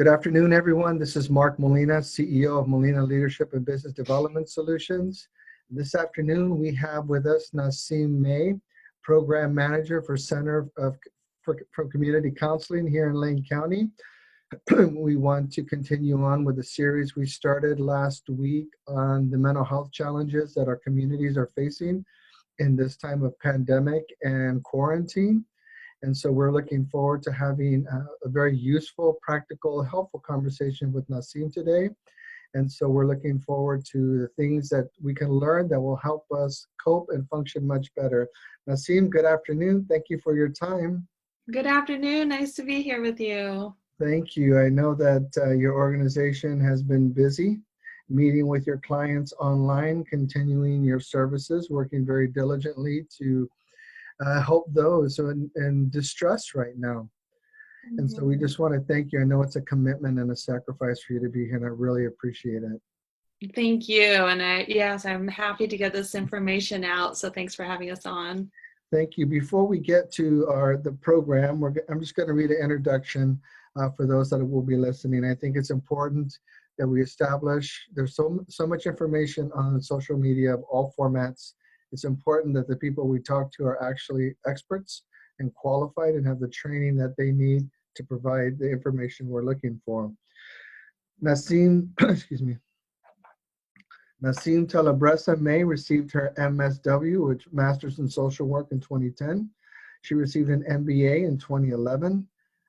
Good afternoon, everyone. This is Mark Molina, CEO of Molina Leadership and Business Development Solutions. This afternoon, we have with us Nasim May, Program Manager for for Community Counseling here in Lane County. We want to continue on with the series we started last week on the mental health challenges that our communities are facing in this time of pandemic and quarantine. And so we're looking forward to having a very useful, practical, helpful conversation with Nasim today. And so we're looking forward to the things that we can learn that will help us cope and function much better. Nasim, good afternoon. Thank you for your time. Good afternoon. Nice to be here with you. Thank you. I know that your organization has been busy meeting with your clients online, continuing your services, working very diligently to help those in distress right now. And so we just want to thank you. I know it's a commitment and a sacrifice for you to be here, and I really appreciate it. Thank you. And yes, I'm happy to get this information out. So thanks for having us on. Thank you. Before we get to the program, I'm just going to read an introduction for those that will be listening. I think it's important that we establish, there's so much information on social media of all formats. It's important that the people we talk to are actually experts and qualified and have the training that they need to provide the information we're looking for. Nasim, Nasim Talabresa May received her MSW, which Master's in Social Work, in 2010. She received an MBA in 2011.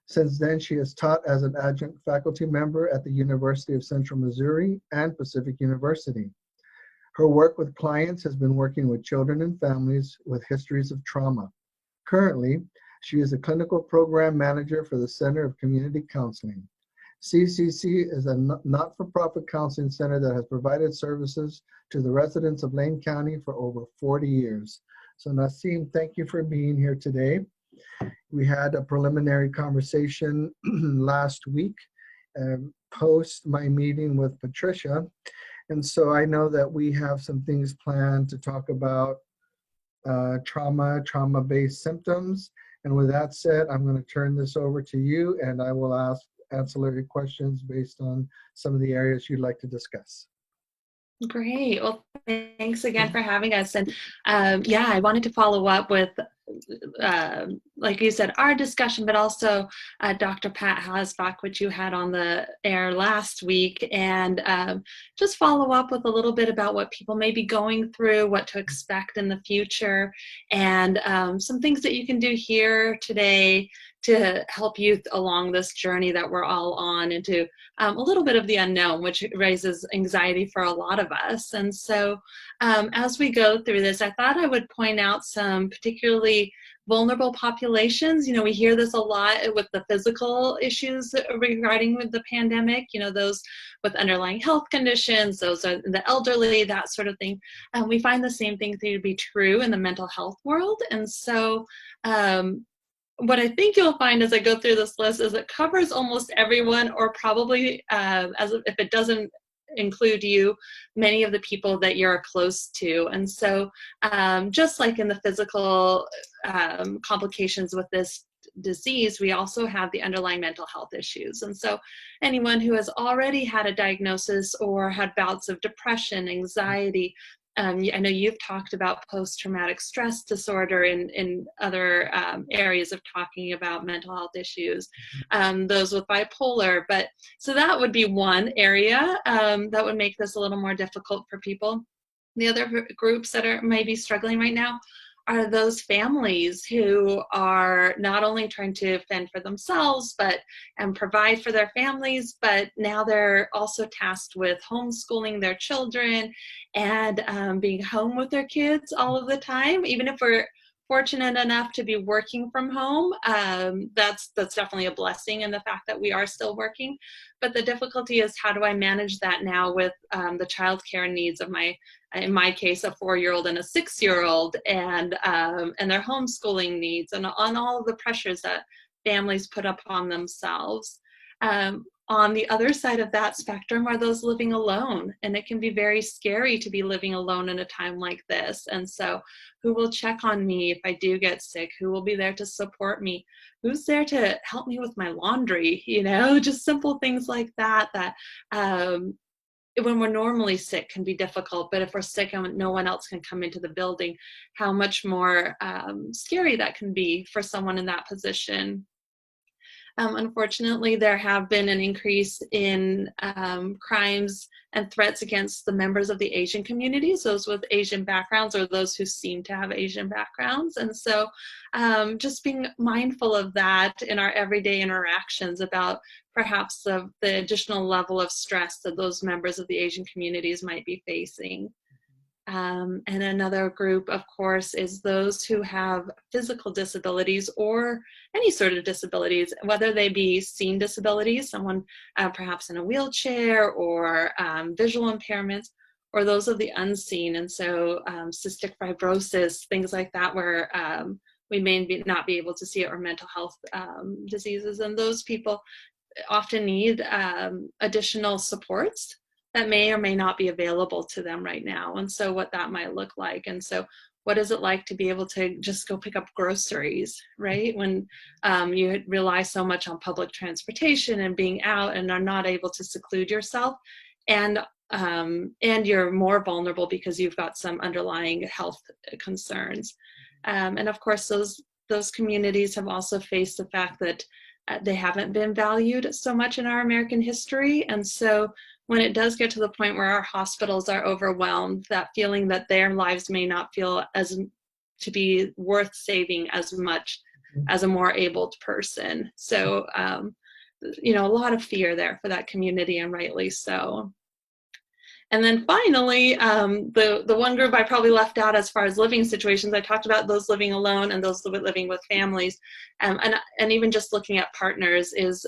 Since then, she has taught as an adjunct faculty member at the University of Central Missouri and Pacific University. Her work with clients has been working with children and families with histories of trauma. Currently, she is a clinical program manager for the Center of Community Counseling. CCC is a not-for-profit counseling center that has provided services to the residents of Lane County for over 40 years. So Nasim, thank you for being here today. We had a preliminary conversation last week post my meeting with Patricia. And so I know that we have some things planned to talk about trauma-based symptoms. And with that said, I'm going to turn this over to you, and I will ask ancillary questions based on some of the areas you'd like to discuss. Great. Well, thanks again for having us. And yeah, I wanted to follow up with, like you said, our discussion, but also Dr. Pat Hasbach, which you had on the air last week, and just follow up with a little bit about what people may be going through, what to expect in the future, and some things that you can do here today to help you along this journey that we're all on into a little bit of the unknown, which raises anxiety for a lot of us. And so as we go through this, I thought I would point out some particularly vulnerable populations. You know, we hear this a lot with the physical issues regarding with the pandemic, you know, those with underlying health conditions, those are the elderly, that sort of thing. We find the same thing to be true in the mental health world. And so what I think you'll find as I go through this list is it covers almost everyone, or probably, if it doesn't include you, many of the people that you're close to. And so just like in the physical complications with this disease, we also have the underlying mental health issues. And so anyone who has already had a diagnosis or had bouts of depression, anxiety, I know you've talked about post-traumatic stress disorder in other areas of talking about mental health issues, those with bipolar. But so that would be one area that would make this a little more difficult for people. The other groups that are maybe struggling right now are those families who are not only trying to fend for themselves and provide for their families, but now they're also tasked with homeschooling their children and being home with their kids all of the time. Even if we're fortunate enough to be working from home, that's definitely a blessing in the fact that we are still working. But the difficulty is, how do I manage that now with the childcare needs of in my case, a 4-year-old and a 6-year-old, and their homeschooling needs, and on all of the pressures that families put upon themselves. on the other side of that spectrum are those living alone. And it can be very scary to be living alone in a time like this. And so who will check on me if I do get sick? Who will be there to support me? Who's there to help me with my laundry? You know, just simple things like that, that when we're normally sick can be difficult, but if we're sick and no one else can come into the building, how much more scary that can be for someone in that position. Unfortunately, there have been an increase in crimes and threats against the members of the Asian communities, those with Asian backgrounds or those who seem to have Asian backgrounds. And so just being mindful of that in our everyday interactions about perhaps the additional level of stress that those members of the Asian communities might be facing. And another group, of course, is those who have physical disabilities or any sort of disabilities, whether they be seen disabilities, someone perhaps in a wheelchair, or visual impairments, or those of the unseen. And so cystic fibrosis, things like that, where we may not be able to see it, or mental health diseases. And those people often need additional supports that may or may not be available to them right now. And so what that might look like. And so what is it like to be able to just go pick up groceries, right? When you rely so much on public transportation and being out and are not able to seclude yourself, and you're more vulnerable because you've got some underlying health concerns. And of course, those communities have also faced the fact that they haven't been valued so much in our American history. And so when it does get to the point where our hospitals are overwhelmed, that feeling that their lives may not feel as to be worth saving as much as a more abled person. So, a lot of fear there for that community, and rightly so. And then finally, the one group I probably left out as far as living situations, I talked about those living alone and those living with families. And even just looking at partners is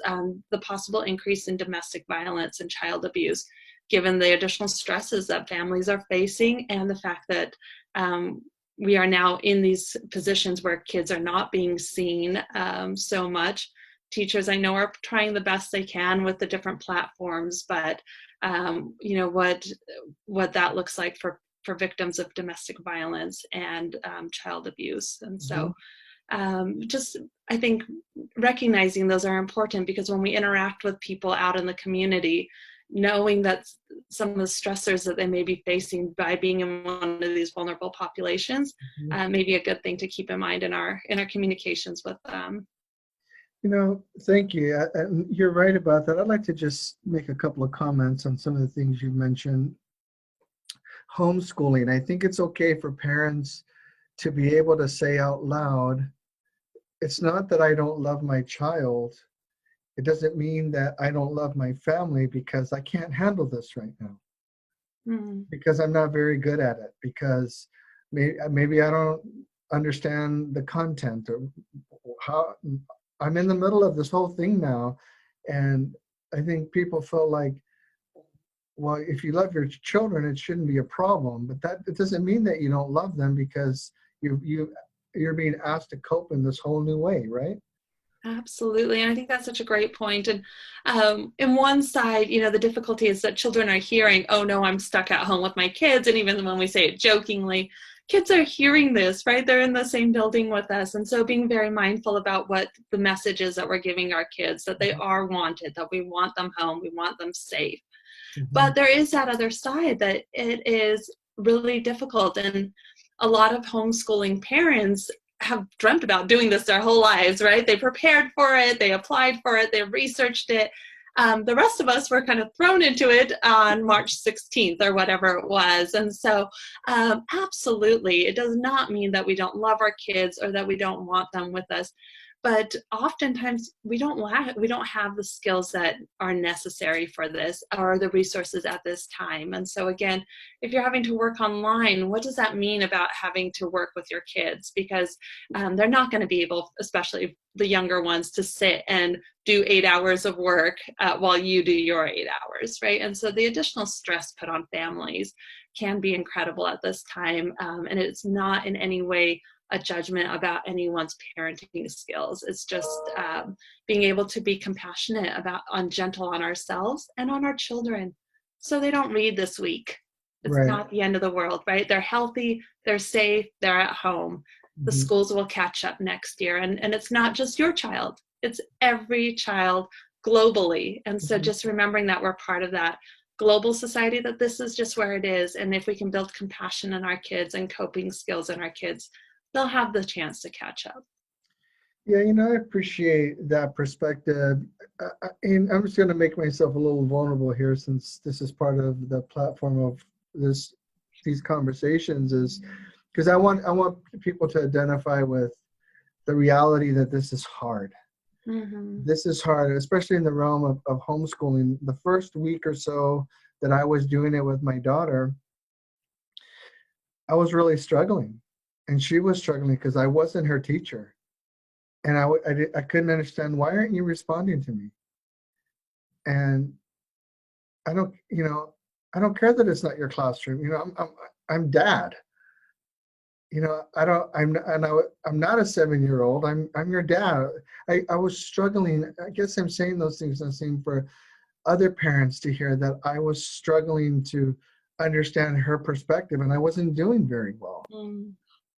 the possible increase in domestic violence and child abuse, given the additional stresses that families are facing, and the fact that we are now in these positions where kids are not being seen so much. Teachers, I know, are trying the best they can with the different platforms, but what that looks like for victims of domestic violence and child abuse. And so I think recognizing those are important, because when we interact with people out in the community, knowing that some of the stressors that they may be facing by being in one of these vulnerable populations may be a good thing to keep in mind in our communications with them. Thank you. And you're right about that. I'd like to just make a couple of comments on some of the things you mentioned. Homeschooling. I think it's okay for parents to be able to say out loud, it's not that I don't love my child. It doesn't mean that I don't love my family because I can't handle this right now. Because I'm not very good at it, because maybe I don't understand the content, or how I'm in the middle of this whole thing now. And I think people feel like, well, if you love your children, it shouldn't be a problem. But it doesn't mean that you don't love them, because you're being asked to cope in this whole new way, right? Absolutely. And I think that's such a great point. And in one side, the difficulty is that children are hearing, oh no, I'm stuck at home with my kids. And even when we say it jokingly, kids are hearing this, right? They're in the same building with us. And so being very mindful about what the message is that we're giving our kids, that they are wanted, that we want them home, we want them safe. But there is that other side that it is really difficult. And a lot of homeschooling parents have dreamt about doing this their whole lives, right? They prepared for it, they applied for it, they researched it. The rest of us were kind of thrown into it on March 16th or whatever it was. And so absolutely, it does not mean that we don't love our kids or that we don't want them with us. But oftentimes we don't have the skills that are necessary for this, or the resources at this time. And so again, if you're having to work online, what does that mean about having to work with your kids? Because they're not going to be able, especially the younger ones, to sit and do 8 hours of work while you do your 8 hours, right? And so the additional stress put on families can be incredible at this time. And it's not in any way a judgment about anyone's parenting skills. It's just being able to be compassionate and gentle on ourselves and on our children, so they don't read this week. It's Right. not the end of the world, right? They're healthy, they're safe, they're at home. The Mhm. schools will catch up next year. And it's not just your child, it's every child globally. And so just remembering that we're part of that global society, that this is just where it is. And if we can build compassion in our kids and coping skills in our kids, they'll have the chance to catch up. Yeah, I appreciate that perspective. And I'm just going to make myself a little vulnerable here, since this is part of the platform of these conversations, is because I want people to identify with the reality that this is hard. Mm-hmm. This is hard, especially in the realm of homeschooling. The first week or so that I was doing it with my daughter, I was really struggling, and she was struggling because I wasn't her teacher. And I couldn't understand, why aren't you responding to me? And I don't, I don't care that it's not your classroom. I'm dad. I'm not a 7-year-old. I'm your dad. I was struggling. I guess I'm saying those things, Nasim, for other parents to hear, that I was struggling to understand her perspective, and I wasn't doing very well. Mm.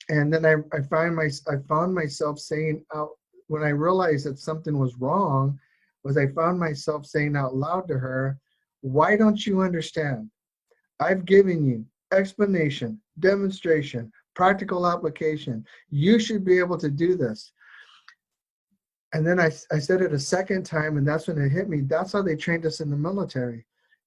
And then I found myself saying out, when I realized that something was wrong, was I found myself saying out loud to her, "Why don't you understand? I've given you explanation, demonstration, practical application. You should be able to do this." And then I said it a second time, and that's when it hit me. That's how they trained us in the military.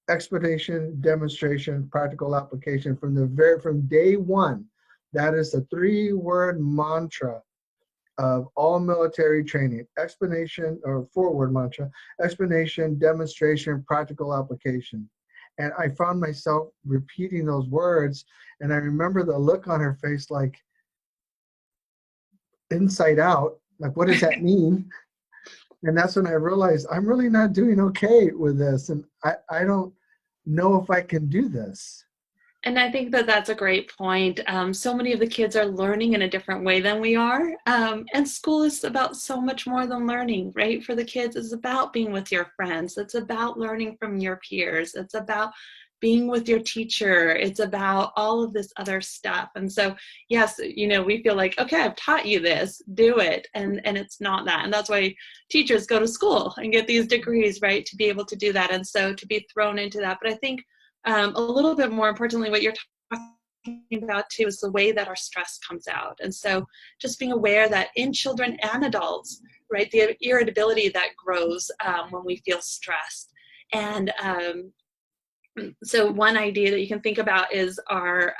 Explanation, demonstration, practical application, from day one. That is the 3-word mantra of all military training. Explanation, or 4-word mantra: explanation, demonstration, practical application. And I found myself repeating those words, and I remember the look on her face, like inside out, like, what does that mean? And that's when I realized I'm really not doing okay with this, and I don't know if I can do this. And I think that that's a great point. So many of the kids are learning in a different way than we are. And school is about so much more than learning, right? For the kids, it's about being with your friends. It's about learning from your peers. It's about being with your teacher. It's about all of this other stuff. And so, yes, we feel like, okay, I've taught you this, do it. And it's not that. And that's why teachers go to school and get these degrees, right? To be able to do that. And so to be thrown into that. But I think a little bit more importantly, what you're talking about too is the way that our stress comes out. And so just being aware that in children and adults, right, the irritability that grows when we feel stressed. And so one idea that you can think about is our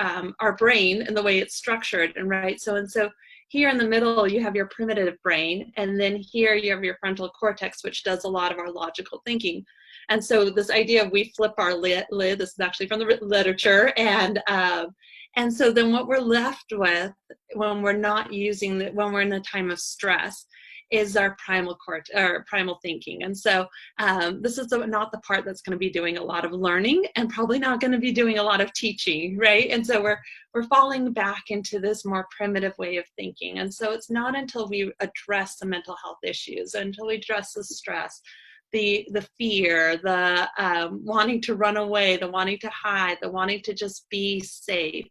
brain and the way it's structured, and right. So here in the middle, you have your primitive brain, and then here you have your frontal cortex, which does a lot of our logical thinking. And so this idea of we flip our lid, this is actually from the literature, and so then what we're left with when we're not using when we're in a time of stress is our primal thinking. And so this is not the part that's going to be doing a lot of learning, and probably not going to be doing a lot of teaching, right? And so we're falling back into this more primitive way of thinking. And so it's not until we address the mental health issues, until we address the stress, the fear, the wanting to run away, the wanting to hide, the wanting to just be safe,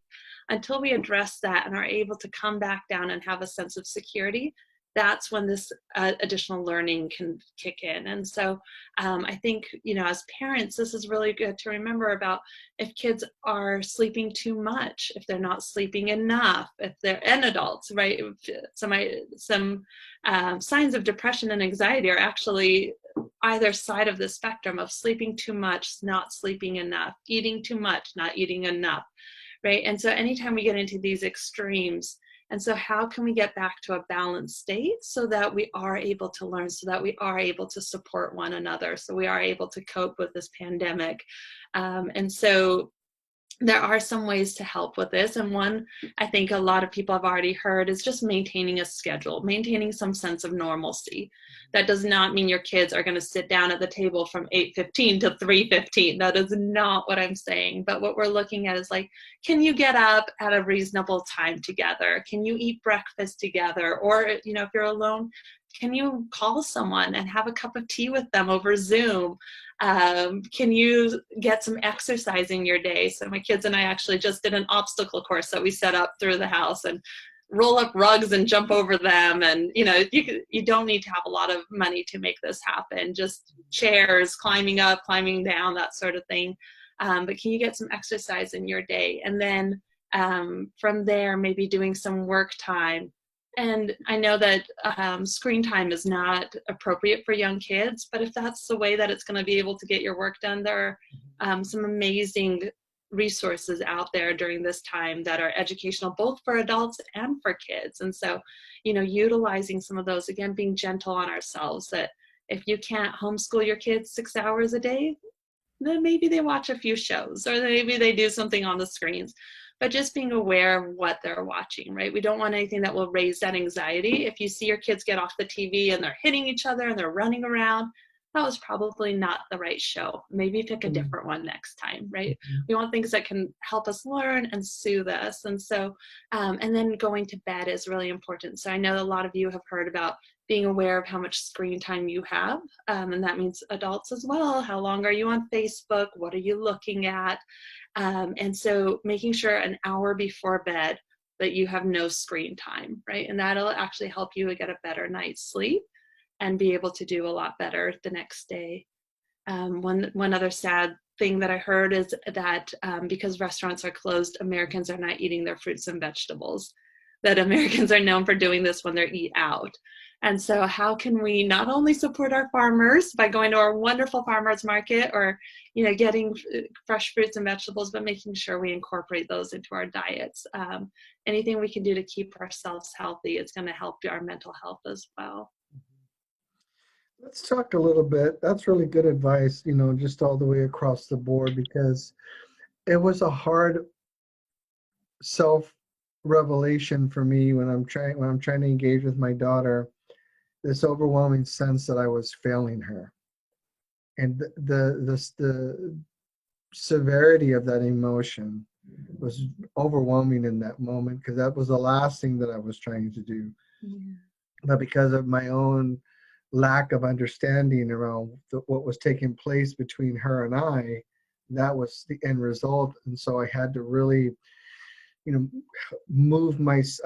until we address that and are able to come back down and have a sense of security, that's when this additional learning can kick in. And so I think, as parents, this is really good to remember about if kids are sleeping too much, if they're not sleeping enough, and adults, right? Some signs of depression and anxiety are actually either side of the spectrum of sleeping too much, not sleeping enough, eating too much, not eating enough, right? And so anytime we get into these extremes, and so how can we get back to a balanced state so that we are able to learn, so that we are able to support one another, so we are able to cope with this pandemic? And so there are some ways to help with this. And one I think a lot of people have already heard is just maintaining a schedule, maintaining some sense of normalcy. That does not mean your kids are going to sit down at the table from 8:15 to 3:15. That is not what I'm saying. But what we're looking at is like, can you get up at a reasonable time together? Can you eat breakfast together? Or, if you're alone, can you call someone and have a cup of tea with them over Zoom? Can you get some exercise in your day? So my kids and I actually just did an obstacle course that we set up through the house, and roll up rugs and jump over them. And you don't need to have a lot of money to make this happen. Just chairs, climbing up, climbing down, that sort of thing. But can you get some exercise in your day? And then from there, maybe doing some work time. And I know that screen time is not appropriate for young kids, but if that's the way that it's going to be able to get your work done, there are some amazing resources out there during this time that are educational, both for adults and for kids. And so, utilizing some of those, again, being gentle on ourselves, that if you can't homeschool your kids 6 hours a day, then maybe they watch a few shows, or maybe they do something on the screens. But just being aware of what they're watching, right? We don't want anything that will raise that anxiety. If you see your kids get off the TV and they're hitting each other and they're running around, that was probably not the right show. Maybe pick a different one next time, right? We want things that can help us learn and soothe us. And so, and then going to bed is really important. So I know a lot of you have heard about being aware of how much screen time you have. And that means adults as well. How long are you on Facebook? What are you looking at? And so making sure an hour before bed that you have no screen time, right? And that'll actually help you get a better night's sleep and be able to do a lot better the next day. One other sad thing that I heard is that because restaurants are closed, Americans are not eating their fruits and vegetables. That Americans are known for doing this when they eat out. And so how can we not only support our farmers by going to our wonderful farmers market, or getting fresh fruits and vegetables, but making sure we incorporate those into our diets. Anything we can do to keep ourselves healthy is going to help our mental health as well. Let's talk a little bit. That's really good advice, just all the way across the board, because it was a hard self-revelation for me when I'm trying to engage with my daughter, this overwhelming sense that I was failing her. And the severity of that emotion was overwhelming in that moment, because that was the last thing that I was trying to do. Yeah. But because of my own lack of understanding around what was taking place between her and I, that was the end result. And so I had to really, I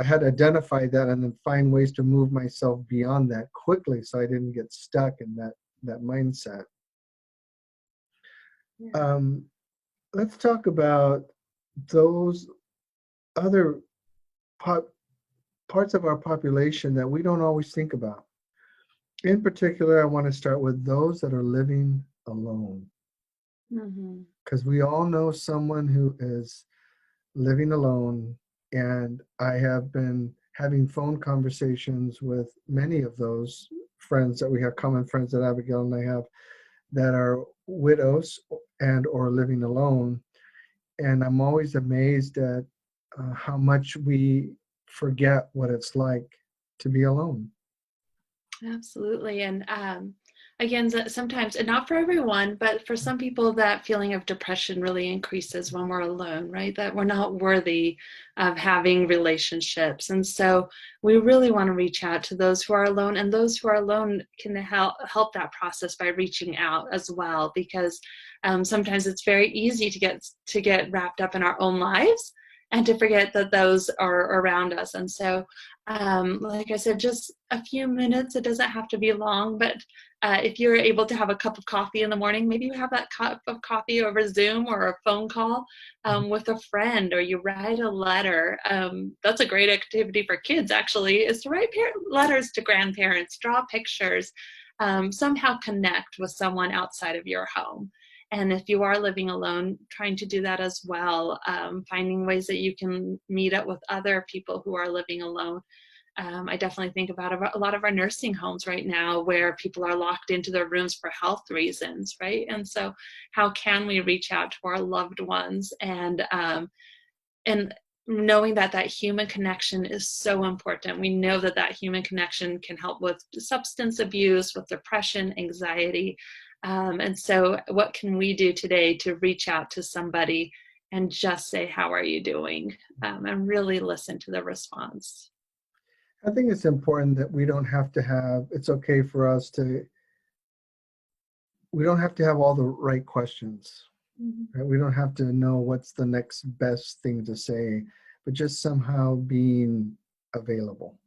had to identify that and then find ways to move myself beyond that quickly, so I didn't get stuck in that mindset. Yeah. Let's talk about those other parts of our population that we don't always think about. In particular, I want to start with those that are living alone. Because we all know someone who is living alone, and I have been having phone conversations with many of those friends that we have, common friends that Abigail and I have, that are widows and or living alone. And I'm always amazed at how much we forget what it's like to be alone. Absolutely. And again, sometimes, and not for everyone, but for some people, that feeling of depression really increases when we're alone, right? That we're not worthy of having relationships. And so we really want to reach out to those who are alone, and those who are alone can help that process by reaching out as well, because sometimes it's very easy to get wrapped up in our own lives and to forget that those are around us. And so, like I said, just a few minutes, it doesn't have to be long, but if you're able to have a cup of coffee in the morning, maybe you have that cup of coffee over Zoom or a phone call with a friend, or you write a letter. That's a great activity for kids, actually, is to write letters to grandparents, draw pictures, somehow connect with someone outside of your home. And if you are living alone, trying to do that as well, finding ways that you can meet up with other people who are living alone. I definitely think about a lot of our nursing homes right now where people are locked into their rooms for health reasons, right? And so how can we reach out to our loved ones, and knowing that that human connection is so important. We know that that human connection can help with substance abuse, with depression, anxiety. And so what can we do today to reach out to somebody and just say, how are you doing? And really listen to the response. I think it's important that we don't have to have, it's okay for us to, we don't have to have all the right questions. Right? We don't have to know what's the next best thing to say, but just somehow being available.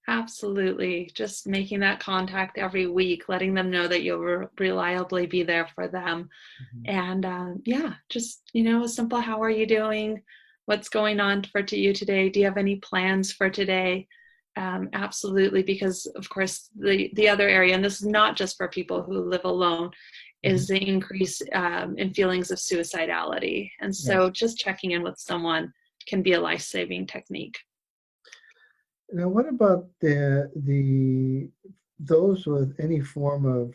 Absolutely. Just making that contact every week, letting them know that you'll reliably be there for them. Mhm. And yeah, just, a simple, how are you doing? What's going on for you today? Do you have any plans for today? Absolutely, because of course, the other area, and this is not just for people who live alone, is the increase in feelings of suicidality. And so Yes. just checking in with someone can be a life-saving technique. Now, what about those with any form of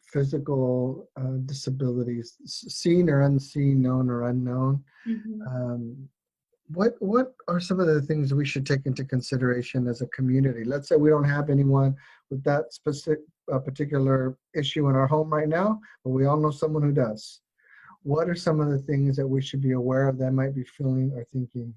physical disabilities, seen or unseen, known or unknown? Mhm. Um, what are some of the things we should take into consideration as a community? Let's say we don't have anyone with that specific particular issue in our home right now, but we all know someone who does. What are some of the things that we should be aware of that might be feeling or thinking?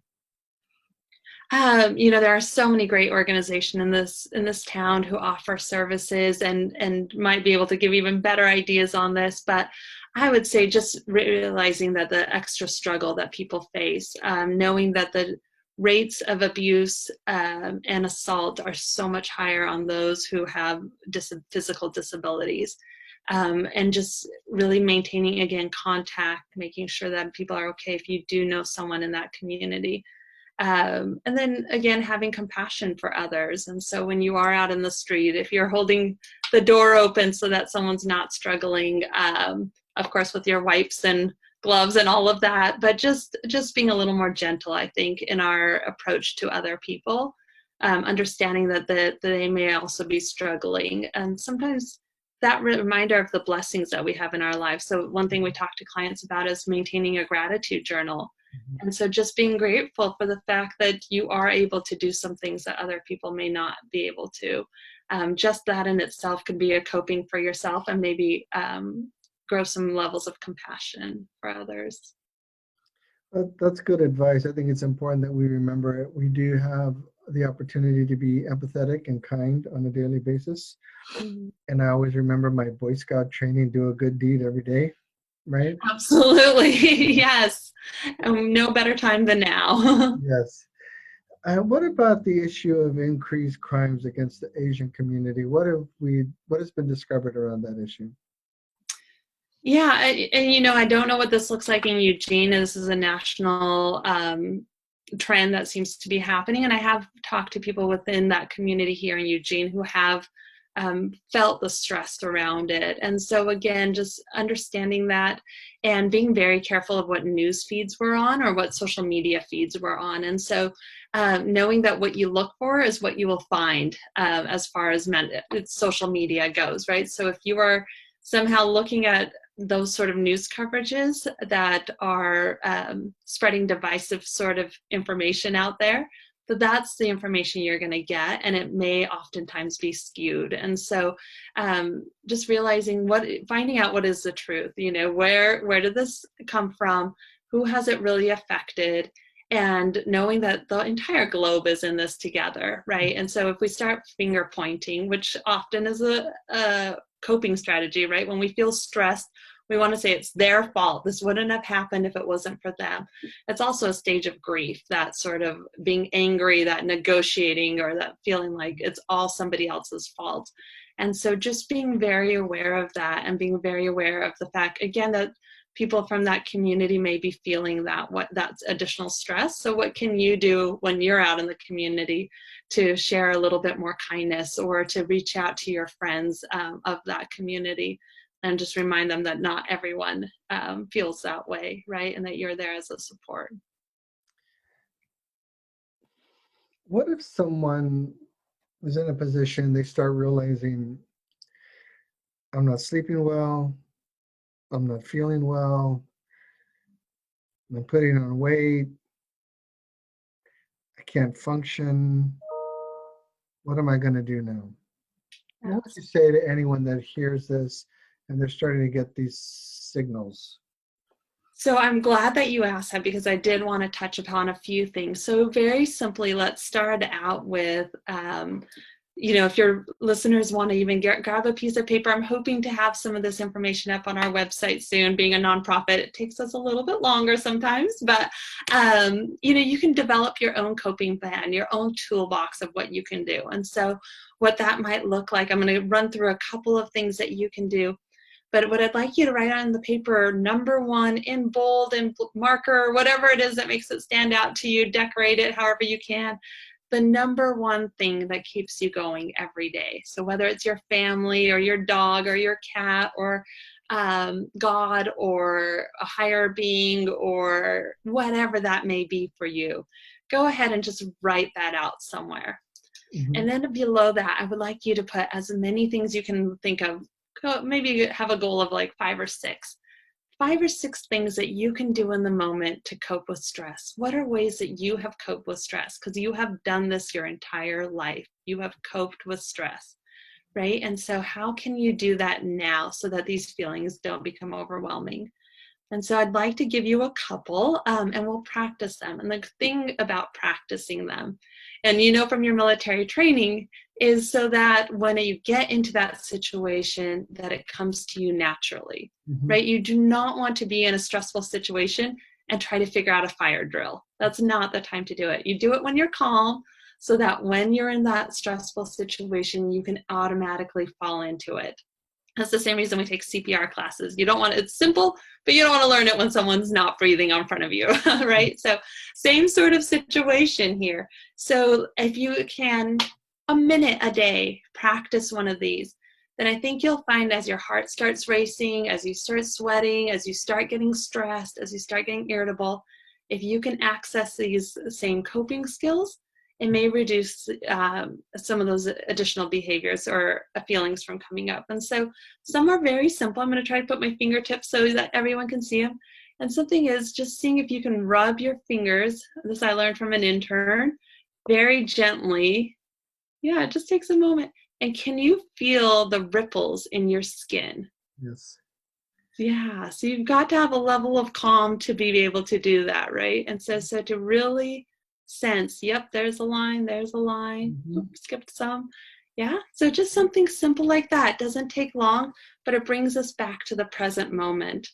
There are so many great organizations in this town who offer services and might be able to give even better ideas on this. But I would say just realizing that the extra struggle that people face, knowing that the rates of abuse and assault are so much higher on those who have physical disabilities. And just really maintaining, again, contact, making sure that people are okay if you do know someone in that community. And then again, having compassion for others. And so when you are out in the street, if you're holding the door open so that someone's not struggling, of course, with your wipes and gloves and all of that, but just being a little more gentle, I think, in our approach to other people, understanding that they may also be struggling. And sometimes that reminder of the blessings that we have in our lives. So one thing we talk to clients about is maintaining a gratitude journal. Mhm. And so just being grateful for the fact that you are able to do some things that other people may not be able to. Just that in itself could be a coping for yourself, and maybe grow some levels of compassion for others. That's good advice. I think it's important that we remember it. We do have the opportunity to be empathetic and kind on a daily basis. Mhm. And I always remember my Boy Scout training, do a good deed every day, right? Absolutely. Yes. No better time than now. Yes. What about the issue of increased crimes against the Asian community? What has been discovered around that issue? Yeah, and I don't know what this looks like in Eugene. This is a national trend that seems to be happening, and I have talked to people within that community here in Eugene who have felt the stress around it. And so again, just understanding that and being very careful of what news feeds we're on or what social media feeds we're on. And so knowing that what you look for is what you will find as far as social media goes, right? So if you are somehow looking at those sort of news coverages that are spreading divisive sort of information out there, that's the information you're going to get, and it may oftentimes be skewed. And so just finding out what is the truth, where did this come from, who has it really affected, and knowing that the entire globe is in this together, right? And so if we start finger pointing, which often is a coping strategy, right? When we feel stressed, we want to say it's their fault. This wouldn't have happened if it wasn't for them. It's also a stage of grief, that sort of being angry, that negotiating, or that feeling like it's all somebody else's fault. And so just being very aware of that, and being very aware of the fact, again, that people from that community may be feeling that's additional stress. So what can you do when you're out in the community to share a little bit more kindness, or to reach out to your friends of that community, and just remind them that not everyone feels that way, right? And that you're there as a support. what if someone is in a position, they start realizing, I'm not sleeping well, I'm not feeling well, I'm putting on weight, I can't function. What am I going to do now? What would you say to anyone that hears this and they're starting to get these signals? So I'm glad that you asked that because I did want to touch upon a few things. So very simply, let's start out with, if your listeners want to even grab a piece of paper, I'm hoping to have some of this information up on our website soon. Being a nonprofit, it takes us a little bit longer sometimes, but you can develop your own coping plan, your own toolbox of what you can do. And so what that might look like, I'm going to run through a couple of things that you can do. But what I'd like you to write on the paper, number one, in bold and marker, whatever it is that makes it stand out to you, decorate it however you can. The number one thing that keeps you going every day. So whether it's your family or your dog or your cat or God or a higher being or whatever that may be for you, go ahead and just write that out somewhere. Mm-hmm. And then below that, I would like you to put as many things you can think of. Maybe have a goal of like 5 or 6 things that you can do in the moment to cope with stress. What are ways that you have coped with stress? Because you have done this your entire life. You have coped with stress, right? And so how can you do that now so that these feelings don't become overwhelming? And so I'd like to give you a couple and we'll practice them. And the thing about practicing them, and from your military training, is so that when you get into that situation, that it comes to you naturally, right? You do not want to be in a stressful situation and try to figure out a fire drill. That's not the time to do it. You do it when you're calm so that when you're in that stressful situation, you can automatically fall into it. That's the same reason we take CPR classes. You don't want it's simple, but you don't want to learn it when someone's not breathing in front of you, right? So same sort of situation here. So if you can, a minute a day, practice one of these, then I think you'll find as your heart starts racing, as you start sweating, as you start getting stressed, as you start getting irritable, if you can access these same coping skills, it may reduce some of those additional behaviors or feelings from coming up. And so some are very simple. I'm going to try to put my fingertips so that everyone can see them. And something is just seeing if you can rub your fingers. This I learned from an intern, very gently. Yeah, it just takes a moment. And can you feel the ripples in your skin? Yes. Yeah, so you've got to have a level of calm to be able to do that, right? And so to really sense, yep, there's a line, Oops, skipped some. Yeah, so just something simple like that. Doesn't take long, but it brings us back to the present moment.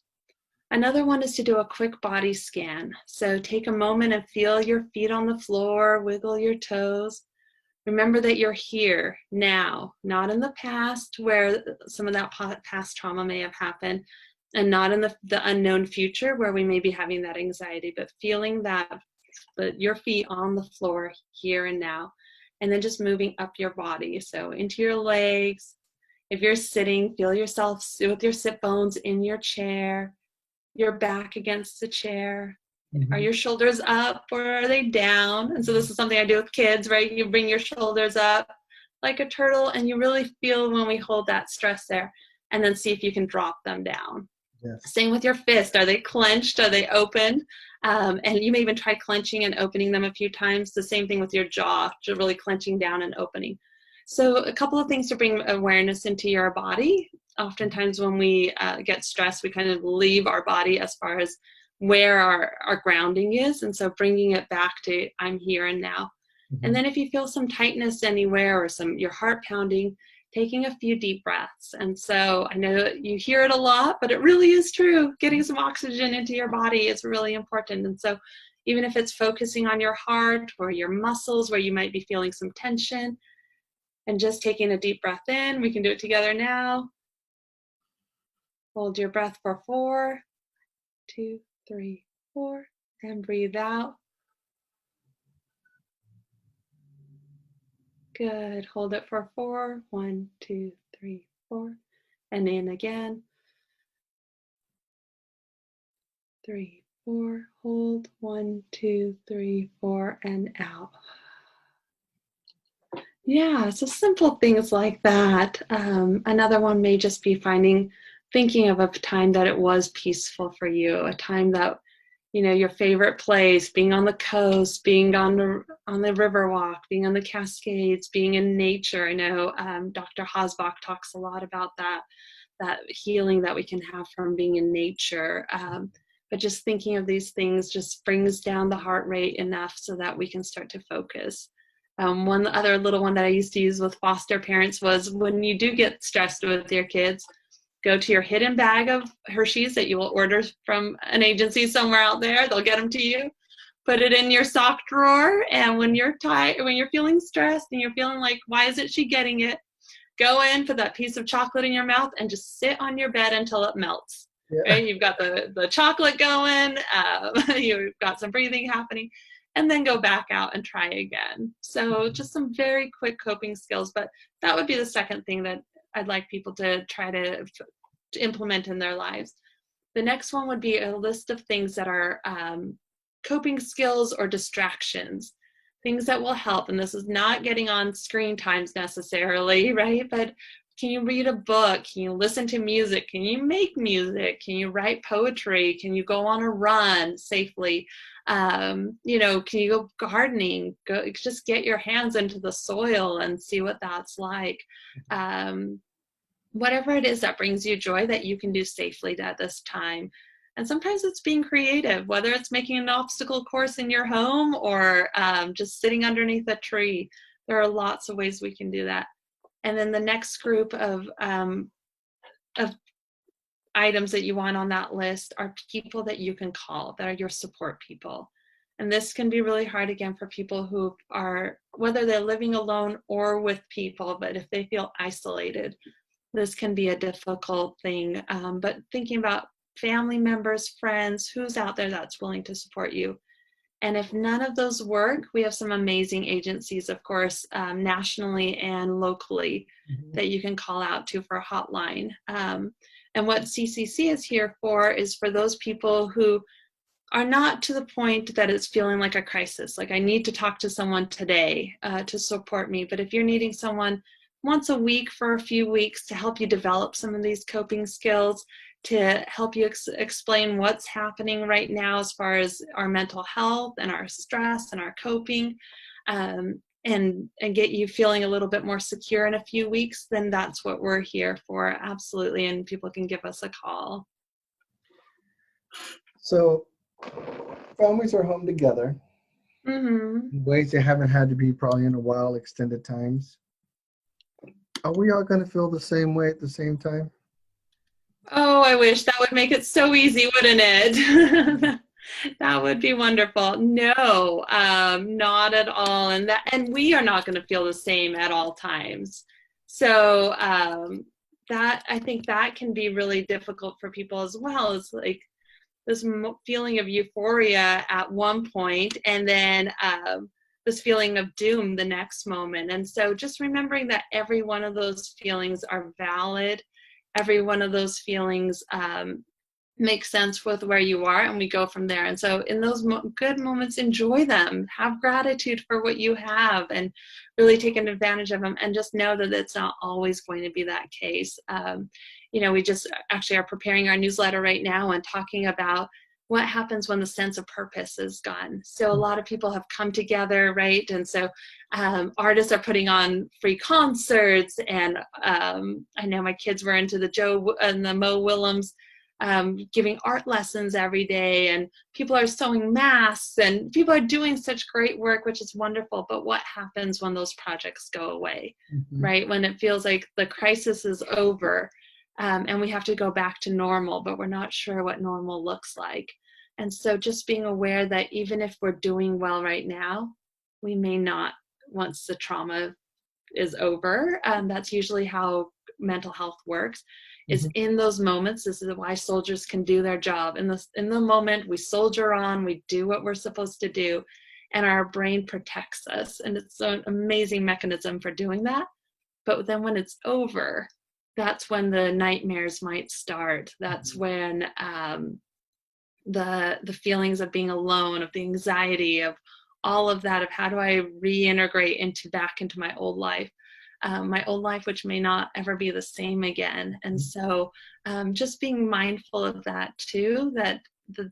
Another one is to do a quick body scan. So take a moment and feel your feet on the floor, wiggle your toes. Remember that you're here now, not in the past where some of that past trauma may have happened, and not in the unknown future where we may be having that anxiety, but feeling that your feet on the floor here and now, and then just moving up your body. So into your legs. If you're sitting, feel yourself with your sit bones in your chair, your back against the chair. Are your shoulders up or are they down? And so this is something I do with kids, right? You bring your shoulders up like a turtle and you really feel when we hold that stress there, and then see if you can drop them down. Yes. Same with your fist. Are they clenched? Are they open? And you may even try clenching and opening them a few times. The same thing with your jaw, just really clenching down and opening. So a couple of things to bring awareness into your body. Oftentimes when we get stressed, we kind of leave our body as far as where our grounding is. And so bringing it back to I'm here and now. And then if you feel some tightness anywhere or your heart pounding, taking a few deep breaths. And so I know you hear it a lot, but it really is true. Getting some oxygen into your body is really important. And so even if it's focusing on your heart or your muscles where you might be feeling some tension, and just taking a deep breath in, we can do it together now. Hold your breath for 4, 2, 3, 4, and breathe out. Good. Hold it for 4. 1, 2, 3, 4. And in again. 3, 4. Hold. 1, 2, 3, 4, and out. Yeah, so simple things like that. Another one may just be thinking of a time that it was peaceful for you, a time that, your favorite place, being on the coast, being on the river walk, being on the Cascades, being in nature. I know Dr. Hosbach talks a lot about that healing that we can have from being in nature. But just thinking of these things just brings down the heart rate enough so that we can start to focus. One other little one that I used to use with foster parents was when you do get stressed with your kids, go to your hidden bag of Hershey's that you will order from an agency somewhere out there. They'll get them to you. Put it in your sock drawer, and when you're tired, when you're feeling stressed and you're feeling like, why isn't she getting it? Go in, put that piece of chocolate in your mouth, and just sit on your bed until it melts. Yeah. Right? You've got the chocolate going, you've got some breathing happening, and then go back out and try again. So just some very quick coping skills, but that would be the second thing that I'd like people to try to implement in their lives. The next one would be a list of things that are coping skills or distractions, things that will help. And this is not getting on screen times necessarily, right? But can you read a book? Can you listen to music? Can you make music? Can you write poetry? Can you go on a run safely? Can you go gardening? Just get your hands into the soil and see what that's like. Whatever it is that brings you joy that you can do safely at this time. And sometimes it's being creative, whether it's making an obstacle course in your home or just sitting underneath a tree. There are lots of ways we can do that. And then the next group of items that you want on that list are people that you can call, that are your support people. And this can be really hard, again, for people who are, whether they're living alone or with people, but if they feel isolated, this can be a difficult thing. But thinking about family members, friends, who's out there that's willing to support you. And if none of those work, we have some amazing agencies, of course, nationally and locally that you can call out to for a hotline. And what CCC is here for is for those people who are not to the point that it's feeling like a crisis, like I need to talk to someone today to support me. But if you're needing someone once a week for a few weeks to help you develop some of these coping skills, to help you explain what's happening right now as far as our mental health and our stress and our coping, and get you feeling a little bit more secure in a few weeks, then that's what we're here for, absolutely. And people can give us a call. So families are home together Mm-hmm. in ways they haven't had to be probably in a while, extended times. Are we all going to feel the same way at the same time? Oh, I wish that would make it so easy, wouldn't it? That would be wonderful. No, not at all. And we are not going to feel the same at all times. So that, I think that can be really difficult for people as well. It's like this feeling of euphoria at one point, and then this feeling of doom the next moment. And so just remembering that every one of those feelings are valid. Every one of those feelings makes sense with where you are, and we go from there. And so in those good moments, enjoy them, have gratitude for what you have, and really take advantage of them, and just know that it's not always going to be that case. We just actually are preparing our newsletter right now and talking about what happens when the sense of purpose is gone. So a lot of people have come together, right? And so artists are putting on free concerts, and I know my kids were into the Joe and the Mo Willems giving art lessons every day, and people are sewing masks, and people are doing such great work, which is wonderful. But what happens when those projects go away, right? When it feels like the crisis is over, and we have to go back to normal, but we're not sure what normal looks like. And so just being aware that even if we're doing well right now, we may not once the trauma is over. That's usually how mental health works, is in those moments. This is why soldiers can do their job. In the moment, we soldier on, we do what we're supposed to do, and our brain protects us. And it's an amazing mechanism for doing that. But then when it's over, that's when the nightmares might start. That's when the feelings of being alone, of the anxiety, of all of that of how do I reintegrate back into my old life, which may not ever be the same again. And so just being mindful of that too, that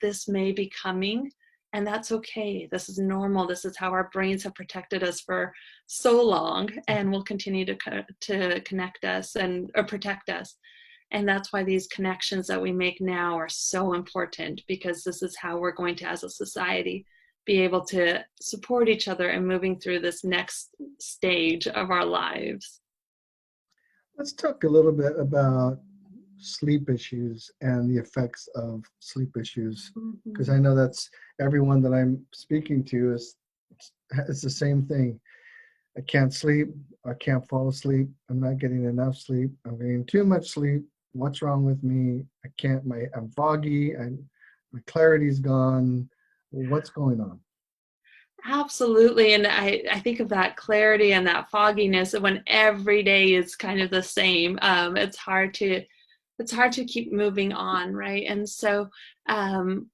this may be coming, and that's okay. This is normal. This is how our brains have protected us for so long, and will continue to connect us or protect us. And that's why these connections that we make now are so important, because this is how we're going to, as a society, be able to support each other in moving through this next stage of our lives. Let's talk a little bit about sleep issues and the effects of sleep issues, because I know that's everyone that I'm speaking to it's the same thing. I can't sleep. I can't fall asleep. I'm not getting enough sleep. I'm getting too much sleep. What's wrong with me? I'm foggy. My clarity's gone. What's going on? Absolutely. And I think of that clarity and that fogginess when every day is kind of the same. It's hard to keep moving on, right? And so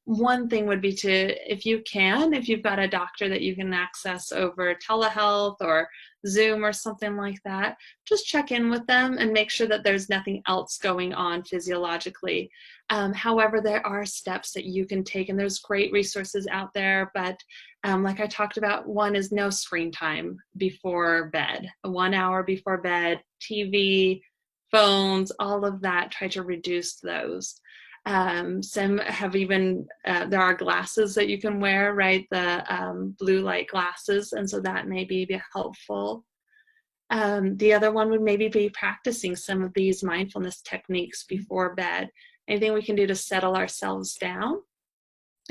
one thing would be if you've got a doctor that you can access over telehealth or Zoom or something like that, just check in with them and make sure that there's nothing else going on physiologically. However, there are steps that you can take, and there's great resources out there, but like I talked about, one is no screen time before bed, 1 hour before bed, TV, phones, all of that, try to reduce those. Some have even, there are glasses that you can wear, right? The blue light glasses. And so that may be helpful. The other one would maybe be practicing some of these mindfulness techniques before bed. Anything we can do to settle ourselves down.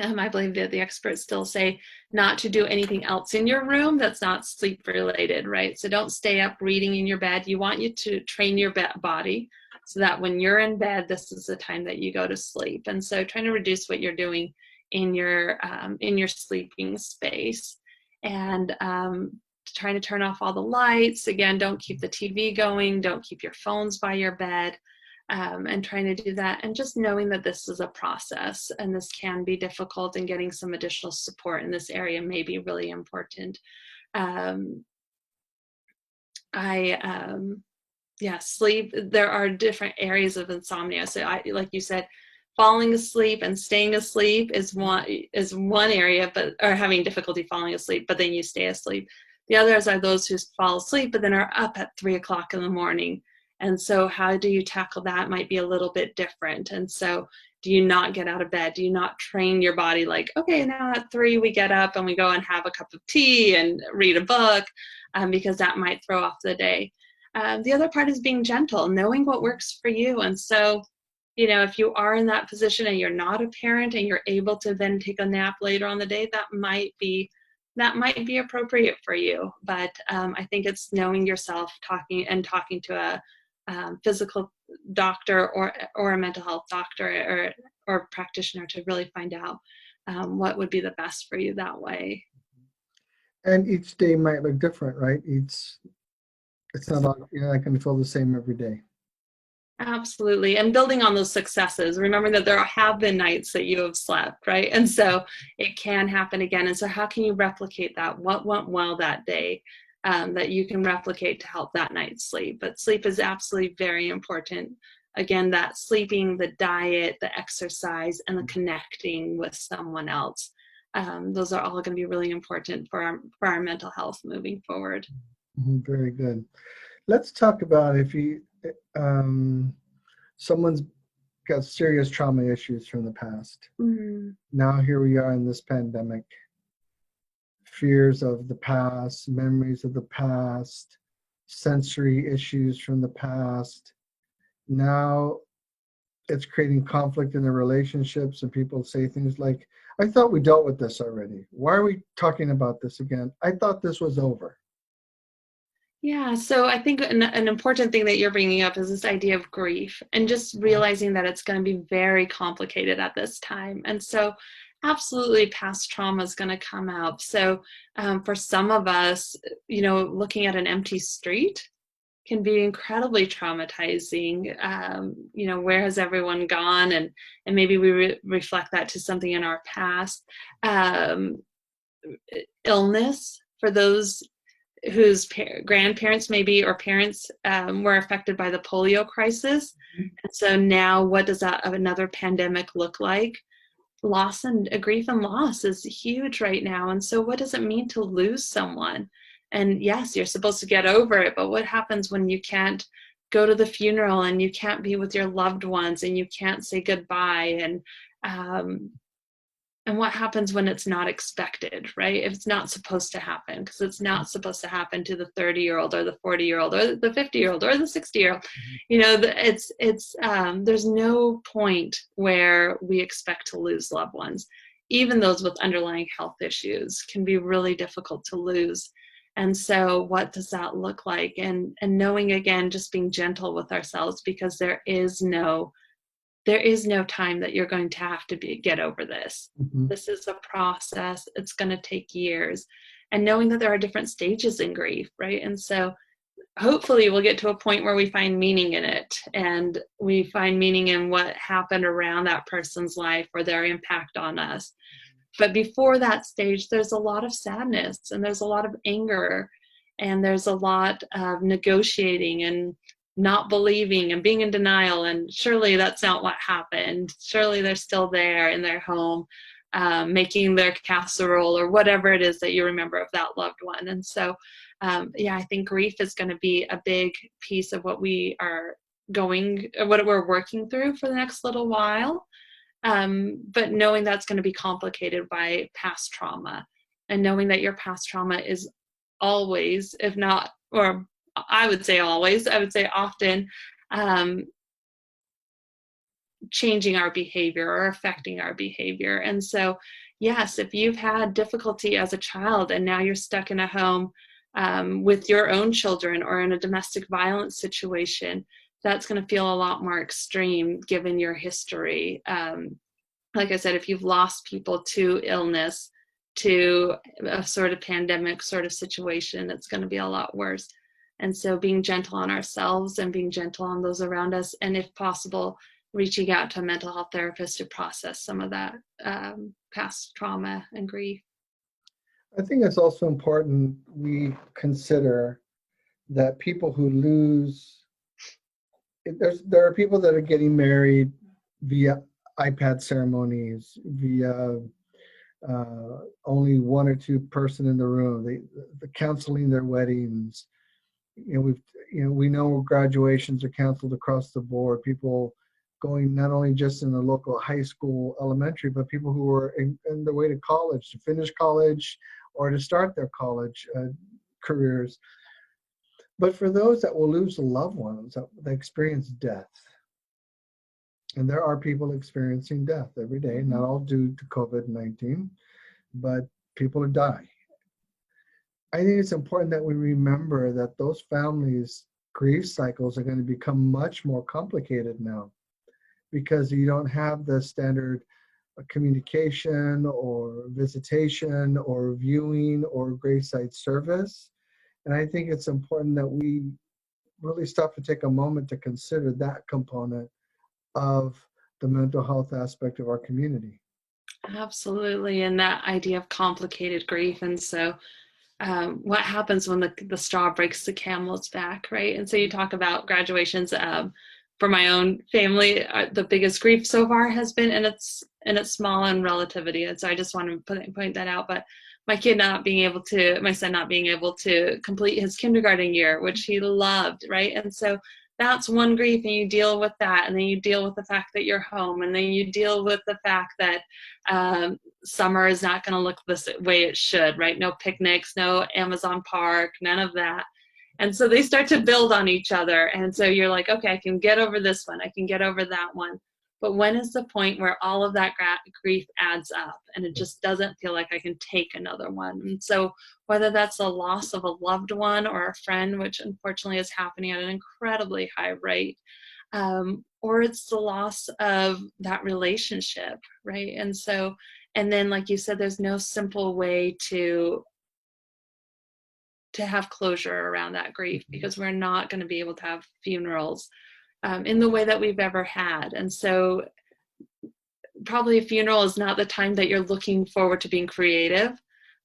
I believe that the experts still say not to do anything else in your room that's not sleep related, right? So don't stay up reading in your bed. You want you to train your body so that when you're in bed, this is the time that you go to sleep. And so trying to reduce what you're doing in your sleeping space, and trying to turn off all the lights. Again, don't keep the TV going. Don't keep your phones by your bed. And trying to do that, and just knowing that this is a process and this can be difficult, and getting some additional support in this area may be really important. Sleep, there are different areas of insomnia. So like you said, falling asleep and staying asleep is one area, or having difficulty falling asleep, but then you stay asleep. The others are those who fall asleep, but then are up at 3 o'clock in the morning. And so how do you tackle that might be a little bit different. And so do you not get out of bed? Do you not train your body like, okay, now at 3 we get up and we go and have a cup of tea and read a book, because that might throw off the day. The other part is being gentle, knowing what works for you. And so, if you are in that position and you're not a parent and you're able to then take a nap later on the day, that might be appropriate for you. But I think it's knowing yourself, talking to a physical doctor or a mental health doctor or practitioner to really find out what would be the best for you that way. And each day might look different, right? It's not all, you're not going to feel the same every day. Absolutely. And building on those successes, remembering that there have been nights that you have slept, right? And so it can happen again. And so how can you replicate that? What went well that day? That you can replicate to help that night's sleep. But sleep is absolutely very important. Again, that sleeping, the diet, the exercise, and the connecting with someone else. Those are all going to be really important for our mental health moving forward. Very good. Let's talk about if someone's got serious trauma issues from the past. Now here we are in this pandemic. Fears of the past, memories of the past, sensory issues from the past. Now it's creating conflict in the relationships, and people say things like, I thought we dealt with this already. Why are we talking about this again? I thought this was over. Yeah, so I think an important thing that you're bringing up is this idea of grief, and just realizing that it's going to be very complicated at this time. And so absolutely past trauma is going to come out. So for some of us, looking at an empty street can be incredibly traumatizing. Where has everyone gone? And maybe we reflect that to something in our past. illness for those whose grandparents maybe or parents were affected by the polio crisis. And so now what does that of another pandemic look like? Loss and grief and loss is huge right now. And so what does it mean to lose someone? And yes, you're supposed to get over it, but what happens when you can't go to the funeral and you can't be with your loved ones and you can't say goodbye? And what happens when it's not expected, right? If it's not supposed to happen, because it's not supposed to happen to the 30-year-old or the 40-year-old or the 50-year-old or the 60-year-old. You know, there's no point where we expect to lose loved ones. Even those with underlying health issues can be really difficult to lose. And so what does that look like? And knowing, again, just being gentle with ourselves, because there is no time that you're going to have to get over this. This is a process. It's going to take years. And knowing that there are different stages in grief, right? And so hopefully we'll get to a point where we find meaning in it, and we find meaning in what happened around that person's life or their impact on us. But before that stage, there's a lot of sadness, and there's a lot of anger, and there's a lot of negotiating and not believing and being in denial, and surely that's not what happened. Surely they're still there in their home, making their casserole or whatever it is that you remember of that loved one. And so, I think grief is going to be a big piece of what what we're working through for the next little while. But knowing that's going to be complicated by past trauma, and knowing that your past trauma is always, if not, or I would say always, I would say often, changing our behavior or affecting our behavior. And so, yes, if you've had difficulty as a child and now you're stuck in a home with your own children or in a domestic violence situation, that's going to feel a lot more extreme given your history. Like I said, if you've lost people to illness, to a sort of pandemic sort of situation, it's going to be a lot worse. And so being gentle on ourselves and being gentle on those around us, and if possible, reaching out to a mental health therapist to process some of that past trauma and grief. I think it's also important we consider that people who lose, there are people that are getting married via iPad ceremonies, via only one or two person in the room, the counseling their weddings. We know graduations are canceled across the board. People going not only just in the local high school, elementary, but people who are in their way to college, to finish college, or to start their college careers. But for those that will lose loved ones, that experience death, and there are people experiencing death every day, not all due to COVID-19, but people die. I think it's important that we remember that those families' grief cycles are going to become much more complicated now, because you don't have the standard communication or visitation or viewing or graveside service. And I think it's important that we really stop and take a moment to consider that component of the mental health aspect of our community. Absolutely. And that idea of complicated grief. And so what happens when the straw breaks the camel's back, right? And so you talk about graduations. For my own family, the biggest grief so far has been, and it's small in relativity. And so I just want to point that out. But my son not being able to complete his kindergarten year, which he loved, right? And so that's one grief, and you deal with that, and then you deal with the fact that you're home, and then you deal with the fact that summer is not going to look the way it should, right? No picnics, no Amazon Park, none of that. And so they start to build on each other. And so you're like, okay, I can get over this one, I can get over that one. But when is the point where all of that grief adds up and it just doesn't feel like I can take another one? And so whether that's the loss of a loved one or a friend, which unfortunately is happening at an incredibly high rate, or it's the loss of that relationship, right? And so, and then like you said, there's no simple way to have closure around that grief, because we're not going to be able to have funerals in the way that we've ever had. And so probably a funeral is not the time that you're looking forward to being creative.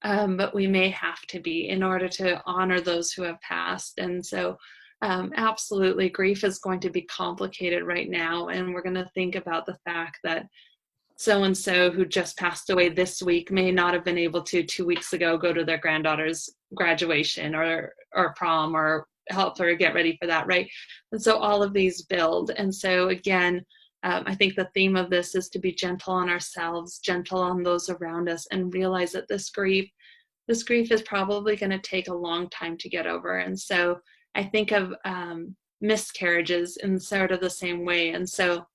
but we may have to be in order to honor those who have passed. And so absolutely, grief is going to be complicated right now, and we're going to think about the fact that so-and-so who just passed away this week may not have been able to 2 weeks ago go to their granddaughter's graduation or prom or help her get ready for that, right? And so all of these build. And so again, I think the theme of this is to be gentle on ourselves, gentle on those around us, and realize that this grief is probably going to take a long time to get over. And so I think of miscarriages in sort of the same way. And so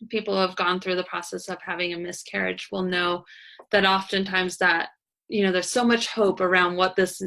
people who have gone through the process of having a miscarriage will know that oftentimes that, there's so much hope around what this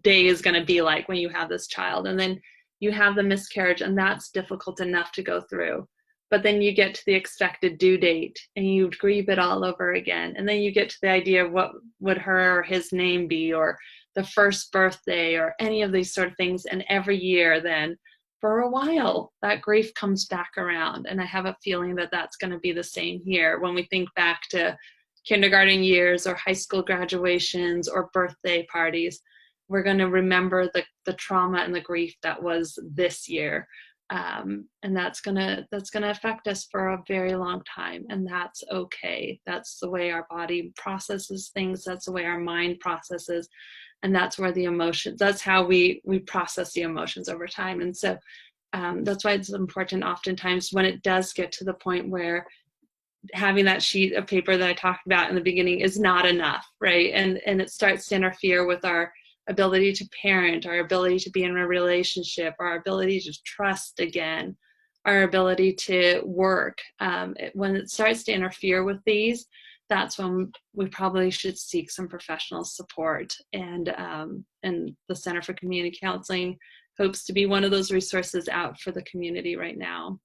day is going to be like when you have this child. And then you have the miscarriage, and that's difficult enough to go through. But then you get to the expected due date and you grieve it all over again. And then you get to the idea of what would her or his name be, or the first birthday, or any of these sort of things. And every year then, for a while, that grief comes back around. And I have a feeling that that's going to be the same here when we think back to kindergarten years or high school graduations or birthday parties. We're going to remember the trauma and the grief that was this year. And that's gonna affect us for a very long time, and that's okay. That's the way our body processes things. That's the way our mind processes, and that's where the emotions. That's how we process the emotions over time. And so that's why it's important. Oftentimes, when it does get to the point where having that sheet of paper that I talked about in the beginning is not enough, right? And it starts to interfere with our ability to parent, our ability to be in a relationship, our ability to trust again, our ability to work. When it starts to interfere with these, that's when we probably should seek some professional support. And the Center for Community Counseling hopes to be one of those resources out for the community right now.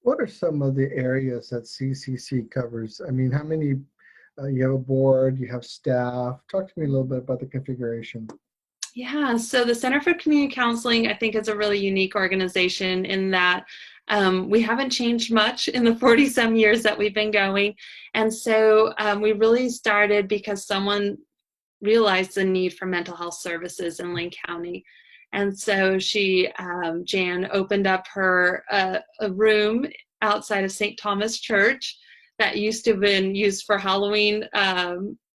What are some of the areas that CCC covers? I mean, how many? You have a board, you have staff. Talk to me a little bit about the configuration. Yeah, so the Center for Community Counseling, I think, is a really unique organization in that we haven't changed much in the 40-some years that we've been going. And so we really started because someone realized the need for mental health services in Lane County. And so Jan, opened up her a room outside of St. Thomas Church that used to have been used for Halloween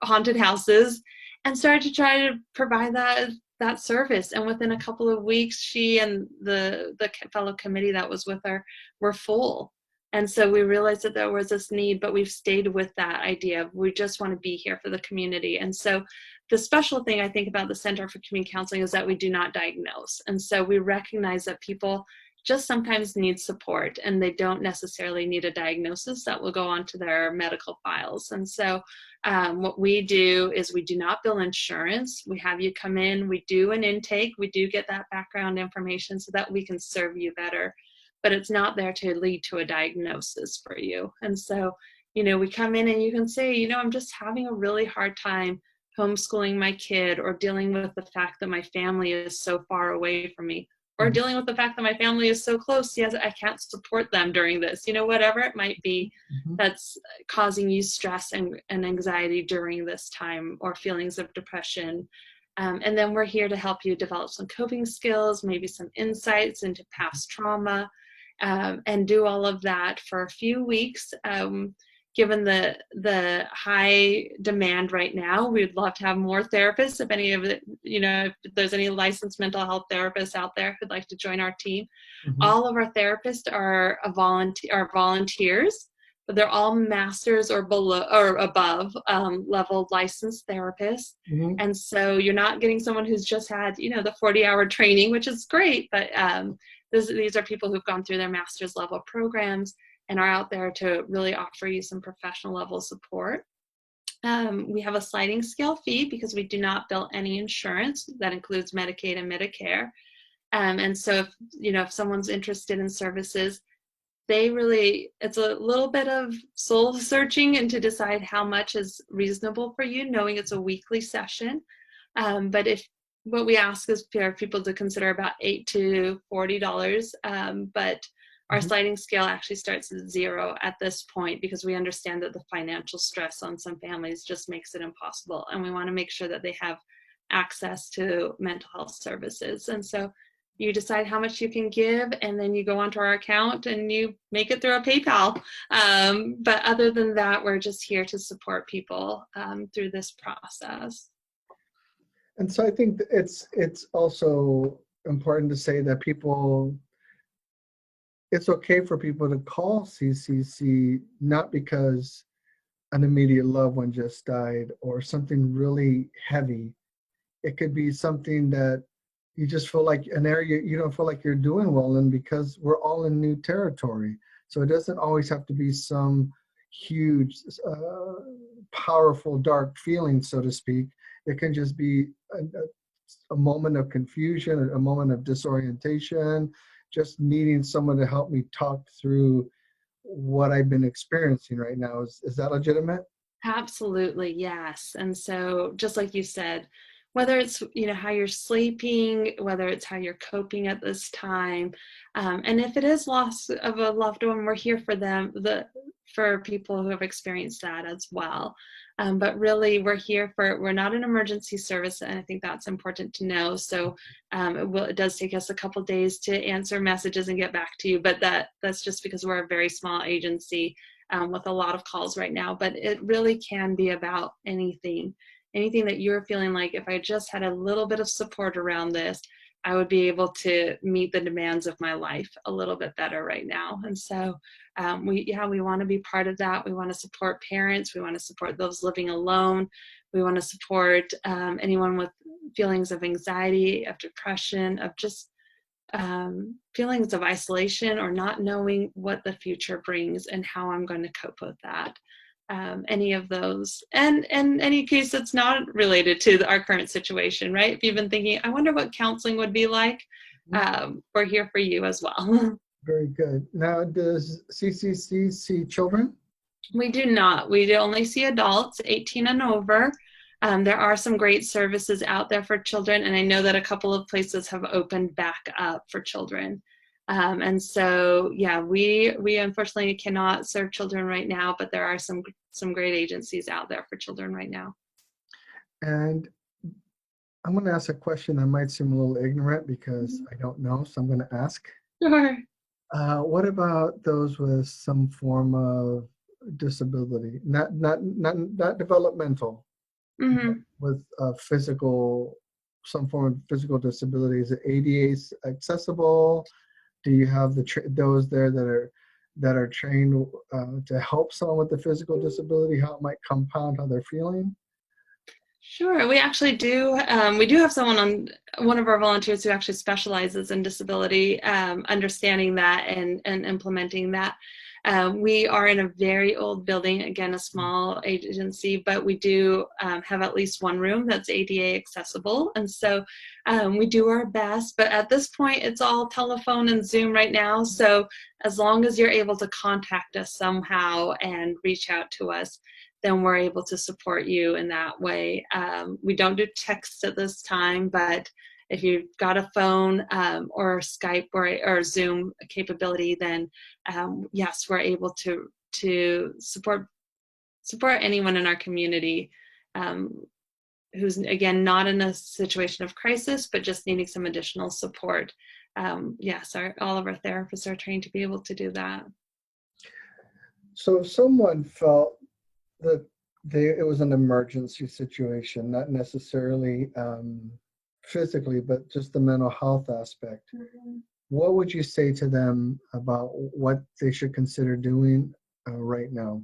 haunted houses, and started to try to provide that service. And within a couple of weeks, she and the fellow committee that was with her were full. And so we realized that there was this need, but we've stayed with that idea of we just want to be here for the community. And so the special thing I think about the Center for Community Counseling is that we do not diagnose. And so we recognize that people just sometimes need support, and they don't necessarily need a diagnosis that will go onto their medical files. And so what we do is we do not bill insurance. We have you come in, we do an intake, we do get that background information so that we can serve you better, but it's not there to lead to a diagnosis for you. And so, we come in and you can say, I'm just having a really hard time homeschooling my kid, or dealing with the fact that my family is so far away from me, or dealing with the fact that my family is so close, yes, I can't support them during this, whatever it might be that's causing you stress and anxiety during this time, or feelings of depression. And then we're here to help you develop some coping skills, maybe some insights into past trauma, and do all of that for a few weeks. Given the high demand right now, we'd love to have more therapists. If any of it, if there's any licensed mental health therapists out there who'd like to join our team, all of our therapists are volunteers, but they're all masters or below or above level licensed therapists. And so you're not getting someone who's just had the 40-hour training, which is great, but these are people who've gone through their master's level programs and are out there to really offer you some professional level support. We have a sliding scale fee because we do not bill any insurance. That includes Medicaid and Medicare. And so if someone's interested in services, it's a little bit of soul searching and to decide how much is reasonable for you, knowing it's a weekly session. But what we ask is for people to consider about $8 to $40, but Our sliding scale actually starts at 0 at this point because we understand that the financial stress on some families just makes it impossible. And we want to make sure that they have access to mental health services. And so you decide how much you can give, and then you go onto our account and you make it through a PayPal. But other than that, we're just here to support people through this process. And so I think it's also important to say that it's okay for people to call CCC, not because an immediate loved one just died or something really heavy. It could be something that you just feel like an area you don't feel like you're doing well in, because we're all in new territory. So it doesn't always have to be some huge, powerful, dark feeling, so to speak. It can just be a moment of confusion, a moment of disorientation, just needing someone to help me talk through what I've been experiencing right now. Is that legitimate? Absolutely, yes. And so just like you said, whether it's how you're sleeping, whether it's how you're coping at this time, and if it is loss of a loved one, we're here for them, for people who have experienced that as well. But really, we're not an emergency service, and I think that's important to know. So it does take us a couple days to answer messages and get back to you, but that's just because we're a very small agency with a lot of calls right now. But it really can be about anything that you're feeling like, if I just had a little bit of support around this, I would be able to meet the demands of my life a little bit better right now. And so we want to be part of that. We want to support parents. We want to support those living alone. We want to support anyone with feelings of anxiety, of depression, of just feelings of isolation or not knowing what the future brings and how I'm going to cope with that. Any of those, and any case that's not related to our current situation, right? If you've been thinking, I wonder what counseling would be like, we're here for you as well. Very good. Now, does CCC see children? We do not. We only see adults 18 and over. There are some great services out there for children, and I know that a couple of places have opened back up for children. And so, yeah, we unfortunately cannot serve children right now, but there are some great agencies out there for children right now. And I'm going to ask a question that might seem a little ignorant because I don't know, so I'm going to ask. Sure. What about those with some form of disability, not developmental, with some form of physical disability? Is it ADA accessible? Do you have those there that are trained to help someone with a physical disability, how it might compound how they're feeling? Sure, we actually do. We do have one of our volunteers who actually specializes in disability, understanding that and implementing that. We are in a very old building, again, a small agency, but we do have at least one room that's ADA accessible. And so we do our best, but at this point, it's all telephone and Zoom right now. So as long as you're able to contact us somehow and reach out to us, then we're able to support you in that way. We don't do text at this time, but if you've got a phone or Skype or Zoom capability, then yes, we're able to support anyone in our community who's, again, not in a situation of crisis, but just needing some additional support. Yes, all of our therapists are trained to be able to do that. So if someone felt that it was an emergency situation, not necessarily physically, but just the mental health aspect, what would you say to them about what they should consider doing right now?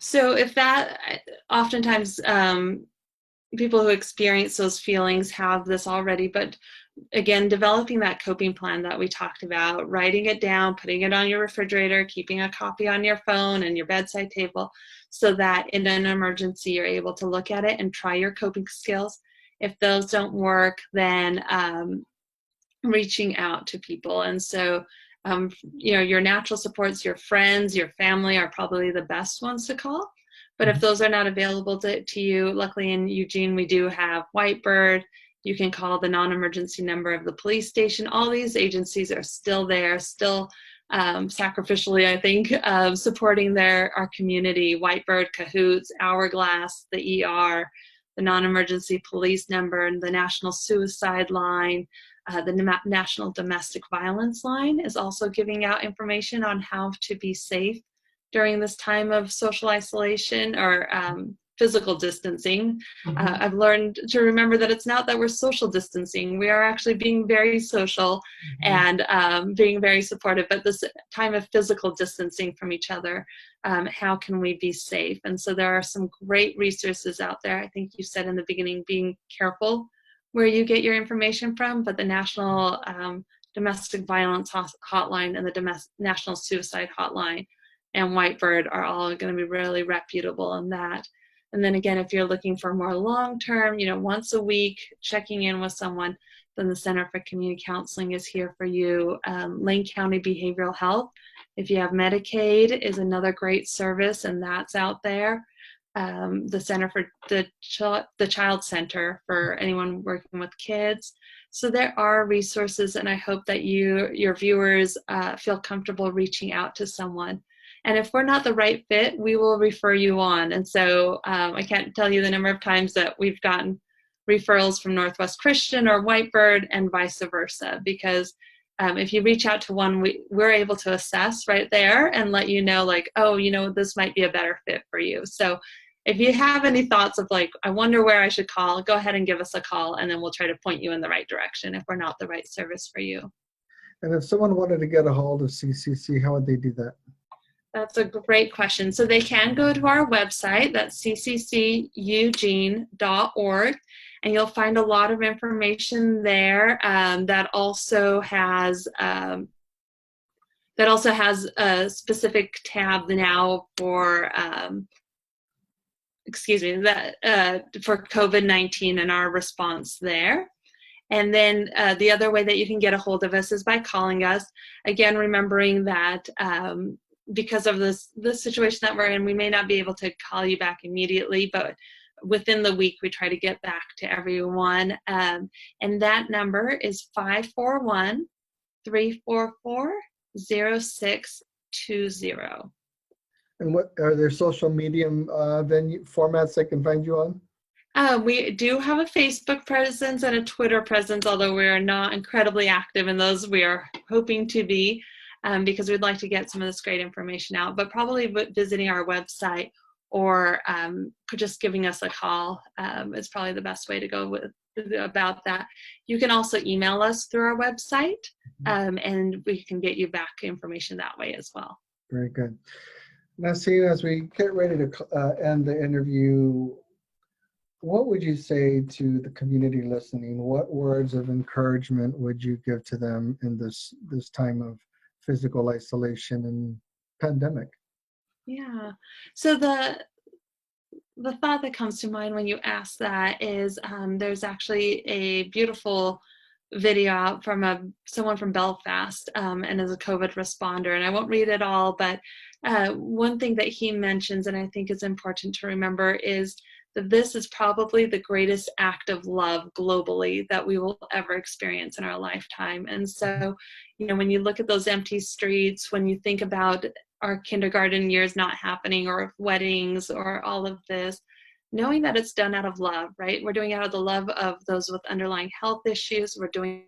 So if that, oftentimes people who experience those feelings have this already, but again, developing that coping plan that we talked about, writing it down, putting it on your refrigerator, keeping a copy on your phone and your bedside table, so that in an emergency, you're able to look at it and try your coping skills. If those don't work, then reaching out to people. And so, your natural supports, your friends, your family are probably the best ones to call. But if those are not available to you, luckily in Eugene, we do have Whitebird. You can call the non-emergency number of the police station. All these agencies are still there, still sacrificially, I think, supporting our community. Whitebird, Cahoots, Hourglass, the ER, the non-emergency police number, and the National Suicide Line. The National Domestic Violence Line is also giving out information on how to be safe during this time of social isolation or physical distancing. Mhm. I've learned to remember that it's not that we're social distancing. We are actually being very social Mhm. and being very supportive, but this time of physical distancing from each other, how can we be safe? And so there are some great resources out there. I think you said in the beginning, being careful where you get your information from, but the National Domestic Violence Hotline and the National Suicide Hotline and Whitebird are all going to be really reputable in that. And then again, if you're looking for more long-term, once a week, checking in with someone, then the Center for Community Counseling is here for you. Lane County Behavioral Health, if you have Medicaid, is another great service, and that's out there. The Center for the Child Center for anyone working with kids. So there are resources, and I hope that your viewers feel comfortable reaching out to someone. And if we're not the right fit, we will refer you on. And so I can't tell you the number of times that we've gotten referrals from Northwest Christian or Whitebird and vice versa, because if you reach out to one, we're able to assess right there and let you know, like, oh, this might be a better fit for you. So if you have any thoughts of like, I wonder where I should call, go ahead and give us a call, and then we'll try to point you in the right direction if we're not the right service for you. And if someone wanted to get a hold of CCC, how would they do that? That's a great question. So they can go to our website, that's ccceugene.org, and you'll find a lot of information there that also has a specific tab now for for COVID-19 and our response there. And then the other way that you can get a hold of us is by calling us. Again, remembering that because of this situation that we're in, we may not be able to call you back immediately, but within the week, we try to get back to everyone. And that number is 541-344-0620. And what are there social media venue formats they can find you on? We do have a Facebook presence and a Twitter presence, although we are not incredibly active in those. We are hoping to be, because we'd like to get some of this great information out. But probably visiting our website or just giving us a call is probably the best way to go about that. You can also email us through our website, and we can get you back information that way as well. Very good. Nasim, as we get ready to end the interview, what would you say to the community listening? What words of encouragement would you give to them in this time of physical isolation and pandemic? Yeah. So the thought that comes to mind when you ask that is there's actually a beautiful video out from someone from Belfast and is a COVID responder. And I won't read it all, but one thing that he mentions, and I think is important to remember, is that this is probably the greatest act of love globally that we will ever experience in our lifetime. And so, when you look at those empty streets, when you think about our kindergarten years not happening, or weddings, or all of this, knowing that it's done out of love, right? We're doing it out of the love of those with underlying health issues. We're doing